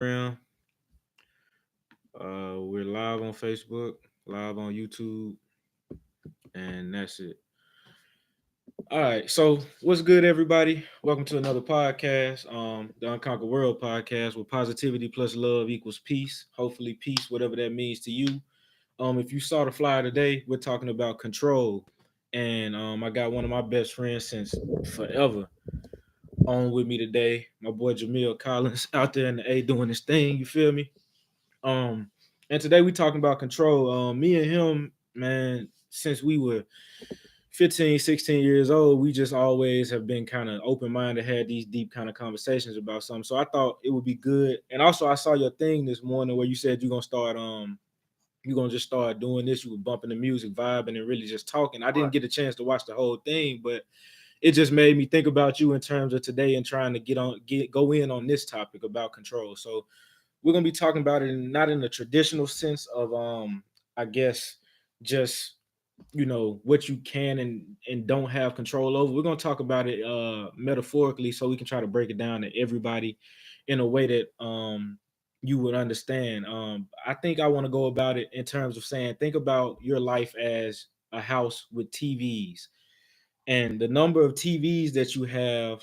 Instagram. We're live on Facebook, live on YouTube, and that's it. All right. So, what's good, everybody? Welcome to another podcast, the Unconquered World podcast, where positivity plus love equals peace. Hopefully, peace, whatever that means to you. If you saw the flyer today, we're talking about control, and I got one of my best friends since forever on with me today. My boy Jamil Collins out there in the A doing his thing. You feel me? Um, and today we talking about control. Me and him, man, since we were 15, 16 years old, we just always have been kind of open-minded, had these deep kind of conversations about something. So I thought it would be good. And also I saw your thing this morning where you said you're gonna just start doing this. You were bumping the music, vibing, and really just talking. I didn't Right. get a chance to watch the whole thing, but it just made me think about you in terms of today and trying to go in on this topic about control. So we're gonna be talking about it not in the traditional sense of I guess just what you can and don't have control over. We're gonna talk about it metaphorically so we can try to break it down to everybody in a way that you would understand. I think I want to go about it in terms of saying think about your life as a house with TVs, and the number of TVs that you have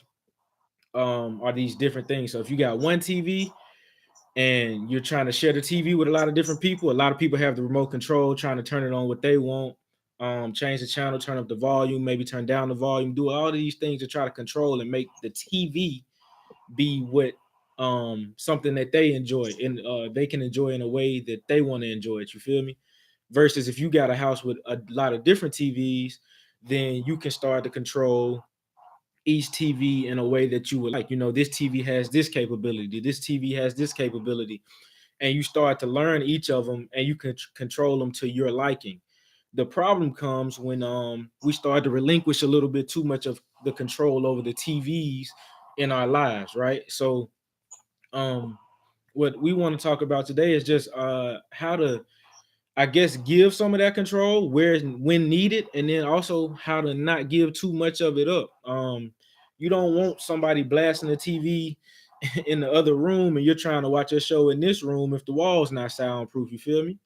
are these different things. So if you got one TV and you're trying to share the TV with a lot of different people. A lot of people have the remote control, trying to turn it on what they want, change the channel, turn up the volume, maybe turn down the volume, do all of these things to try to control and make the TV be what something that they enjoy and they can enjoy in a way that they want to enjoy it. You feel me? Versus if you got a house with a lot of different TVs, then you can start to control each TV in a way that you would like. This TV has this capability, this TV has this capability, and you start to learn each of them, and you can control them to your liking. The problem comes when we start to relinquish a little bit too much of the control over the TVs in our lives, right? So, um, what we want to talk about today is just how to, I guess, give some of that control where when needed, and then also how to not give too much of it up. You don't want somebody blasting the TV in the other room, and you're trying to watch a show in this room if the wall's not soundproof. You feel me?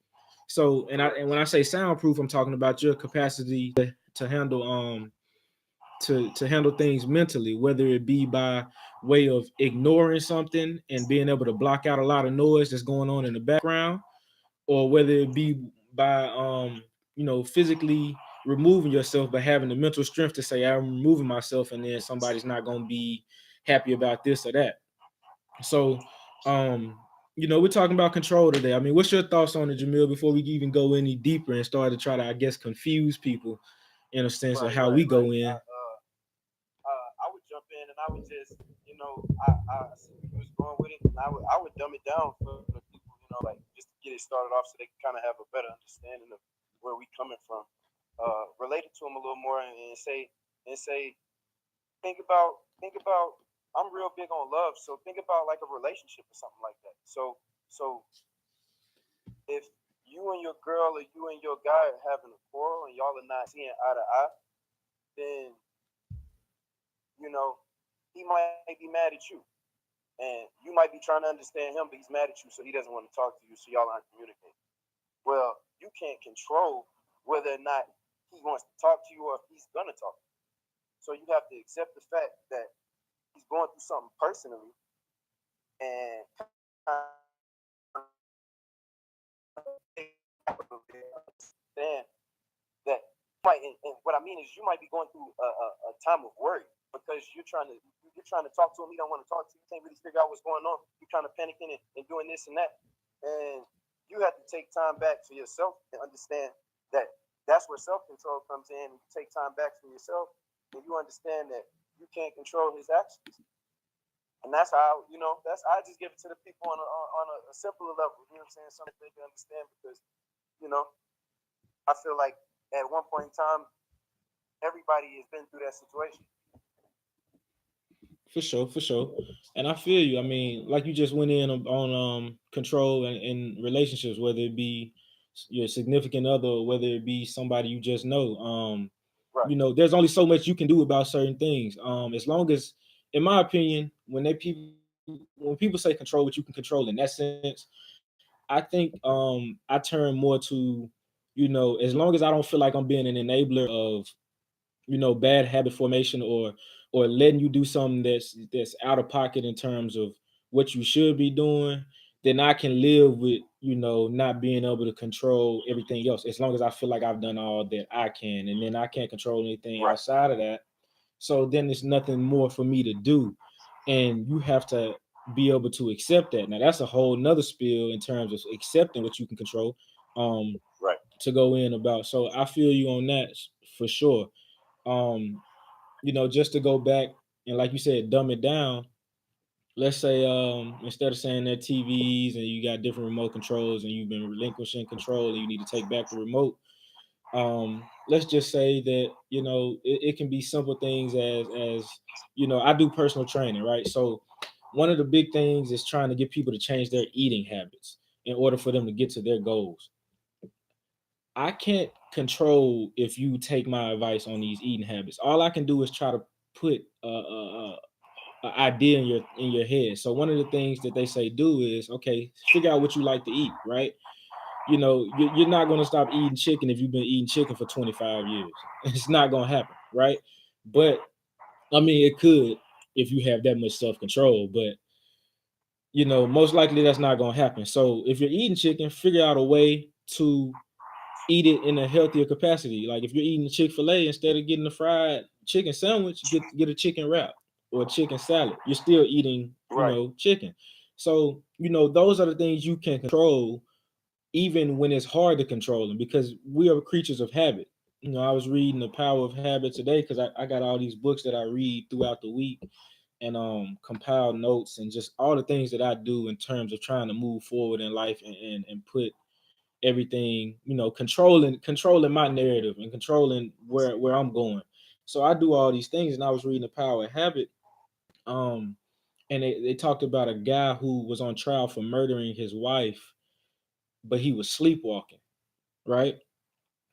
So, Correct. and when I say soundproof, I'm talking about your capacity to handle to handle things mentally, whether it be by way of ignoring something and being able to block out a lot of noise that's going on in the background, or whether it be by physically removing yourself but having the mental strength to say I'm removing myself, and then somebody's not going to be happy about this or that. So um we're talking about control today. I mean, what's your thoughts on it, Jamil, before we even go any deeper and start to try to, I guess, confuse people in a sense of Right. how Right. we Right. go in. I would jump in and I would just, I see where you was going with it, and I would dumb it down for the people, like just to get it started off so they can kind of have a better understanding of where we coming from. Relate it to them a little more and say, think about. I'm real big on love, so think about like a relationship or something like that. So if you and your girl or you and your guy are having a quarrel and y'all are not seeing eye to eye, then you know he might be mad at you, and you might be trying to understand him, but he's mad at you, so he doesn't want to talk to you, so y'all aren't communicating. Well, you can't control whether or not he wants to talk to you or if he's gonna talk to you. So you have to accept the fact that he's going through something personally and kind of understand that and what I mean is you might be going through a time of worry because you're trying to talk to him, he don't want to talk to you, you can't really figure out what's going on, you're kind of panicking and doing this and that, and you have to take time back for yourself and understand that that's where self-control comes in. You take time back for yourself and you understand that you can't control his actions. And that's how that's I just give it to the people on a simpler level. You know what I'm saying? Something they can understand because you know I feel like at one point in time everybody has been through that situation. For sure, for sure. And I feel you. I mean, like you just went in on control and relationships, whether it be your significant other or whether it be somebody you just know. Right. There's only so much you can do about certain things. As long as, in my opinion, when they people when people say control what you can control in that sense, I think I turn more to, as long as I don't feel like I'm being an enabler of, bad habit formation, or letting you do something that's out of pocket in terms of what you should be doing, then I can live with, not being able to control everything else, as long as I feel like I've done all that I can, and then I can't control anything Right. outside of that. So then there's nothing more for me to do. And you have to be able to accept that. Now that's a whole nother spiel in terms of accepting what you can control, um, Right. to go in about. So I feel you on that for sure. Um, just to go back and, like you said, dumb it down. Let's say instead of saying that TVs and you got different remote controls and you've been relinquishing control and you need to take back the remote, let's just say that, it can be simple things as I do personal training, right? So one of the big things is trying to get people to change their eating habits in order for them to get to their goals. I can't control if you take my advice on these eating habits. All I can do is try to put a idea in your head. So one of the things that they say do is, okay, figure out what you like to eat, right? You're not going to stop eating chicken if you've been eating chicken for 25 years. It's not going to happen, right? But I mean, it could if you have that much self control, but most likely that's not going to happen. So if you're eating chicken, figure out a way to eat it in a healthier capacity. Like if you're eating Chick-fil-A, instead of getting a fried chicken sandwich, get a chicken wrap or a chicken salad. You're still eating, Right. chicken. So, those are the things you can control, even when it's hard to control them, because we are creatures of habit. I was reading The Power of Habit today because I got all these books that I read throughout the week, and compile notes and just all the things that I do in terms of trying to move forward in life, and put everything, controlling my narrative and controlling where I'm going. So I do all these things, and I was reading The Power of Habit, um, and they talked about a guy who was on trial for murdering his wife, but he was sleepwalking, right?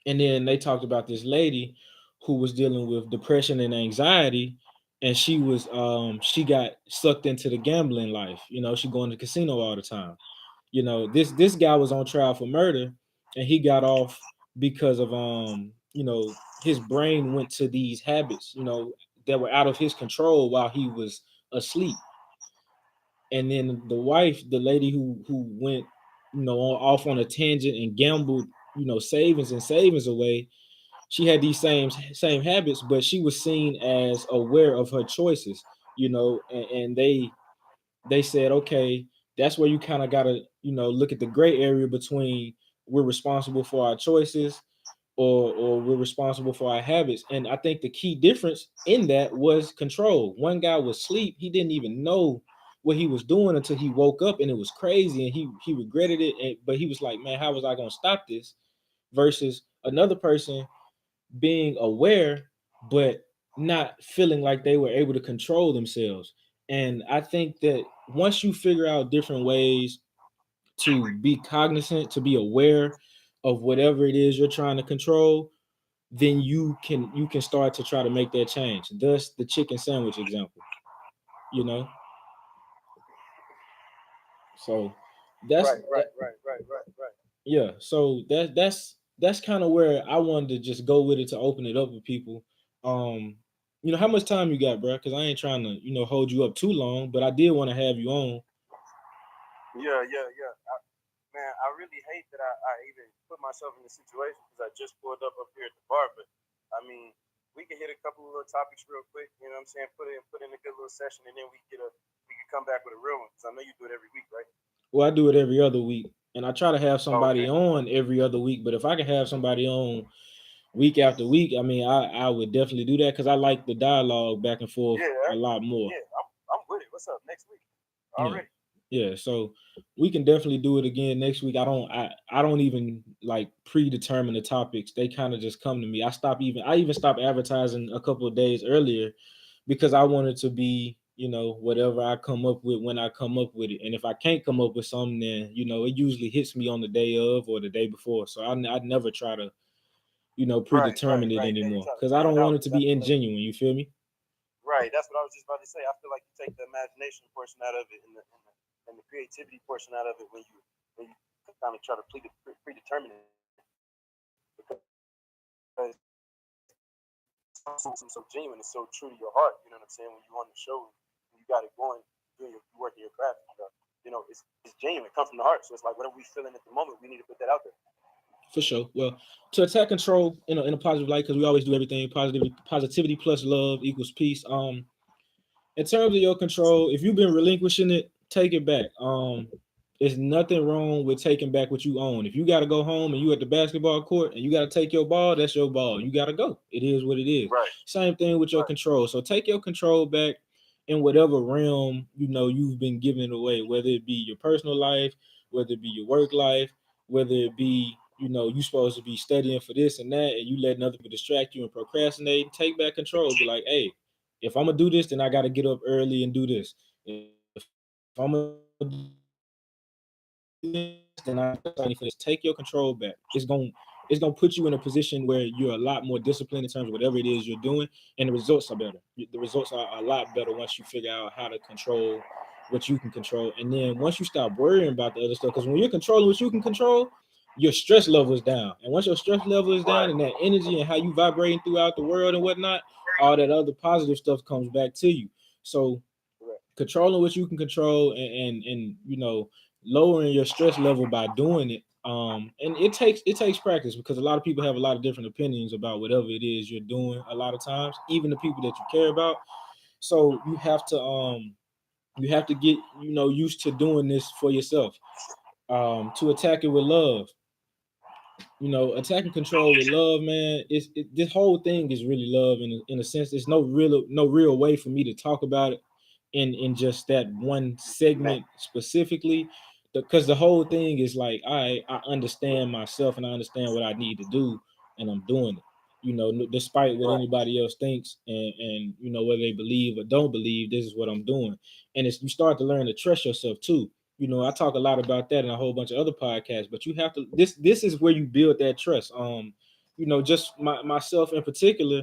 And then they talked about this lady who was dealing with depression and anxiety, and she got sucked into the gambling life. She going to the casino all the time. This guy was on trial for murder, and he got off because of his brain went to these habits, that were out of his control while he was asleep. And then the wife, the lady who went, off on a tangent and gambled, savings and savings away, she had these same habits, but she was seen as aware of her choices, and they said, okay, that's where you kind of gotta, look at the gray area between we're responsible for our choices, or we're responsible for our habits. And I think the key difference in that was control. One guy was asleep, he didn't even know what he was doing until he woke up, and it was crazy, and he regretted it. But he was like, man, how was I gonna stop this? Versus another person being aware, but not feeling like they were able to control themselves. And I think that once you figure out different ways to be cognizant, to be aware of whatever it is you're trying to control, then you can start to try to make that change. Thus the chicken sandwich example, you know. So that's Right. Right. Right. Right. Right. Right. yeah. So that's kind of where I wanted to just go with it, to open it up with people. Um, how much time you got, bro? Because I ain't trying to, hold you up too long, but I did want to have you on. Yeah. Yeah. Yeah. Man, I really hate that I even put myself in this situation because I just pulled up here at the bar. But I mean, we can hit a couple of little topics real quick. You know what I'm saying? Put in a good little session, and then we can come back with a real one because I know you do it every week, right? Well, I do it every other week, and I try to have Oh, somebody okay. on every other week. But if I can have somebody on week after week, I mean, I would definitely do that because I like the dialogue back and forth Yeah. a lot more. Yeah. I'm with it. What's up next week? Yeah. Already. Yeah, so we can definitely do it again next week. I don't even like predetermine the topics. They kind of just come to me. I even stopped advertising a couple of days earlier because I wanted to be, whatever I come up with when I come up with it. And if I can't come up with something, then, it usually hits me on the day of or the day before. So I never try to, Right. Right. predetermine it Right. Then you anymore try to because I plan it don't want out it to because I be feel like ingenuine. You feel me? Right. That's what I was just about to say. I feel like you take the imagination portion out of it and the creativity portion out of it when you kind of try to predetermine it because it's so genuine, it's so true to your heart. You know what I'm saying? When you on the show, when you got it going, you working your craft. You know, it's genuine. It comes from the heart. So it's like whatever we feeling at the moment, we need to put that out there. For sure. Well, to attack control in a positive light, because we always do everything positivity plus love equals peace. In terms of your control, if you've been relinquishing it, take it back. There's nothing wrong with taking back what you own. If you got to go home and you at the basketball court and you got to take your ball, that's your ball. You got to go. It is what it is. Right. Same thing with your control. So take your control back in whatever realm you've been giving it away, whether it be your personal life, whether it be your work life, whether it be you supposed to be studying for this and that, and you letting other people distract you and procrastinate. Take back control. Be like, hey, if I'm gonna do this, then I got to get up early and do this. If I'm gonna do this, then I for this. Take your control back. It's gonna put you in a position where you're a lot more disciplined in terms of whatever it is you're doing, and the results are better. The results are a lot better once you figure out how to control what you can control, and then once you stop worrying about the other stuff, because when you're controlling what you can control, your stress level is down, and once your stress level is down, and that energy and how you vibrating throughout the world and whatnot, all that other positive stuff comes back to you. So controlling what you can control and lowering your stress level by doing it. And it takes practice, because a lot of people have a lot of different opinions about whatever it is you're doing a lot of times, even the people that you care about. So you have to get used to doing this for yourself. To attack it with love, attacking control with love, man. This whole thing is really love in a sense. There's no real way for me to talk about it in just that one segment specifically, because the whole thing is like I understand myself and I understand what I need to do, and I'm doing it. Despite what anybody else thinks, and whether they believe or don't believe, this is what I'm doing. And it's you start to learn to trust yourself too. I talk a lot about that in a whole bunch of other podcasts, but you have to this is where you build that trust. Just myself in particular,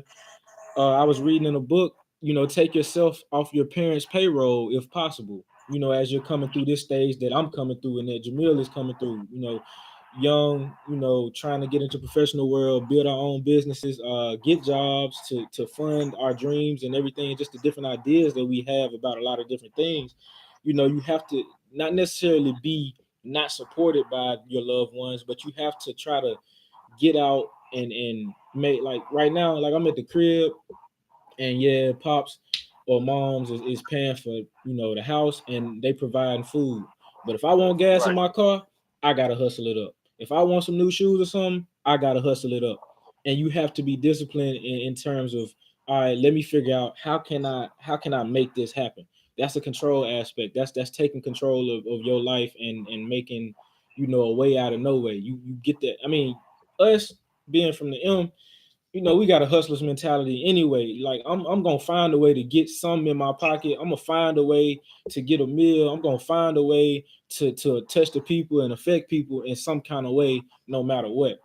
I was reading in a book, take yourself off your parents' payroll if possible, as you're coming through this stage that I'm coming through and that Jamil is coming through, young, trying to get into professional world, build our own businesses, get jobs to fund our dreams and everything, just the different ideas that we have about a lot of different things. You have to not necessarily be not supported by your loved ones, but you have to try to get out and make, like right now, like I'm at the crib, and yeah, pops or moms is paying for the house, and they providing food. But if I want gas in my car, I gotta hustle it up. If I want some new shoes or something, I gotta hustle it up. And you have to be disciplined in terms of, all right, let me figure out how can I make this happen. That's a control aspect. That's taking control of your life and making a way out of no way. You get that. I mean, us being from the M, we got a hustler's mentality anyway. Like I'm gonna find a way to get some in my pocket. I'm gonna find a way to get a meal. I'm gonna find a way to touch the people and affect people in some kind of way, no matter what.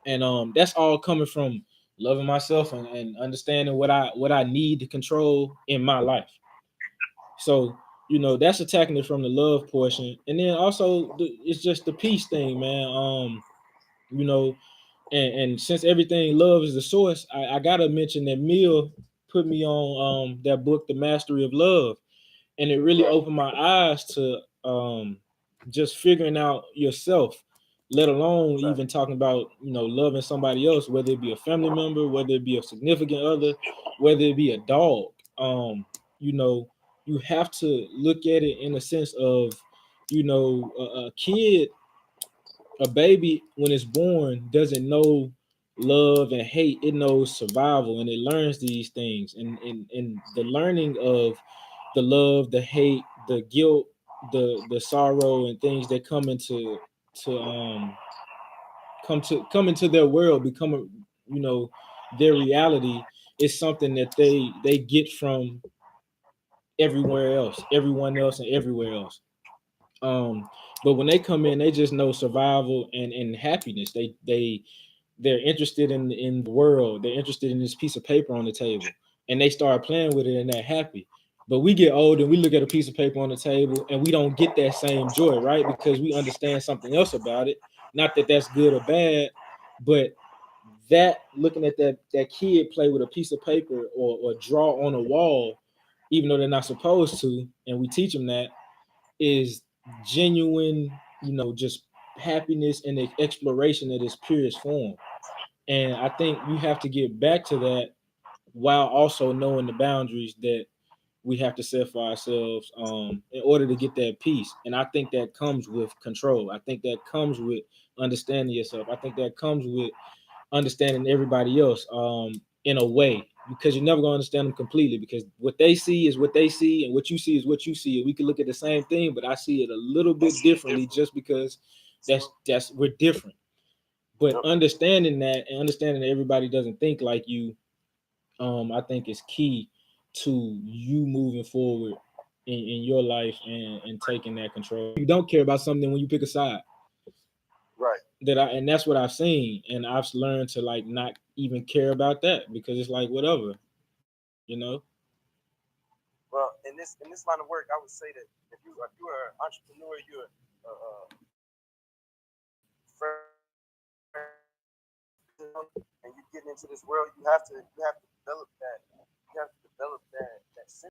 And that's all coming from loving myself and understanding what I need to control in my life. So that's attacking it from the love portion, and then also it's just the peace thing, man. You know, and since everything love is the source, I gotta mention that Mill put me on that book, The Mastery of Love, and it really opened my eyes to just figuring out yourself, let alone even talking about loving somebody else, whether it be a family member, whether it be a significant other, whether it be a dog. You know, you have to look at it in a sense of a kid, a baby when it's born doesn't know love and hate. It knows survival, and it learns these things, and the learning of the love, the hate, the guilt, the sorrow, and things that to come into their world, become their reality, is something that they get from everyone else and everywhere else. um but when they come in, they just know survival and happiness. They're interested in the world. They're interested in this piece of paper on the table. and they start playing with it and they're happy. But we get old and we look at a piece of paper on the table and we don't get that same joy, right? Because we understand something else about it. Not that that's good or bad, but that looking at that kid play with a piece of paper or draw on a wall, even though they're not supposed to, and we teach them that, is genuine, just happiness and the exploration at its purest form. And I think we have to get back to that while also knowing the boundaries that we have to set for ourselves in order to get that peace. And I think that comes with control. I think that comes with understanding yourself. I think that comes with understanding everybody else in a way, because you're never going to understand them completely, because what they see is what they see and what you see is what you see. And we can look at the same thing, but I see it a little bit differently just because that's we're different. But understanding that and understanding that everybody doesn't think like you, I think is key to you moving forward in your life and taking that control. You don't care about something when you pick a side. Right. And that's what I've seen. And I've learned to like not even care about that because it's like whatever, you know. Well, in this line of work, I would say that if you are an entrepreneur, you're and you're getting into this world, you have to develop that sense